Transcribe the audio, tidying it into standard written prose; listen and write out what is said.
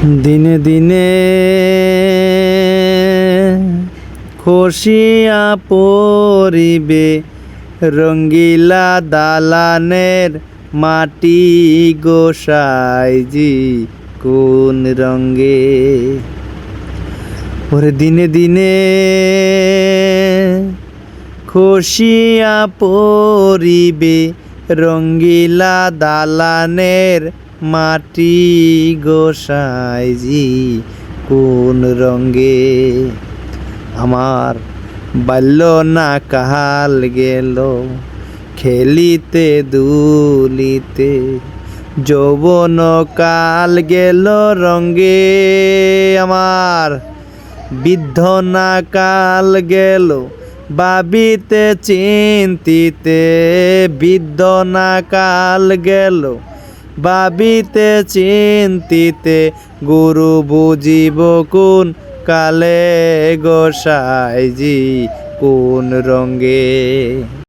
দিনে দিনে খসিয়া পড়িবে রঙ্গিলা দালানের মাটি গোসাইজি কোন রঙ্গে। ওরে দিনে দিনে খসিয়া পড়িবে রঙ্গিলা দালানের মাটি গোসাইজি কোন রঙ্গে। আমার বাল্য না কাল গেল খেলিতে দুলিতে, যৌবন কাল গেল রঙ্গে। আমার বৃদ্ধ না কাল গেল ভাবিতে চিন্তিতে, বৃদ্ধ না কাল গেল ভাবিতে চিন্তিতে, গুরু বুঝিব কোন কালে গোসাইজি কোন রঙ্গে।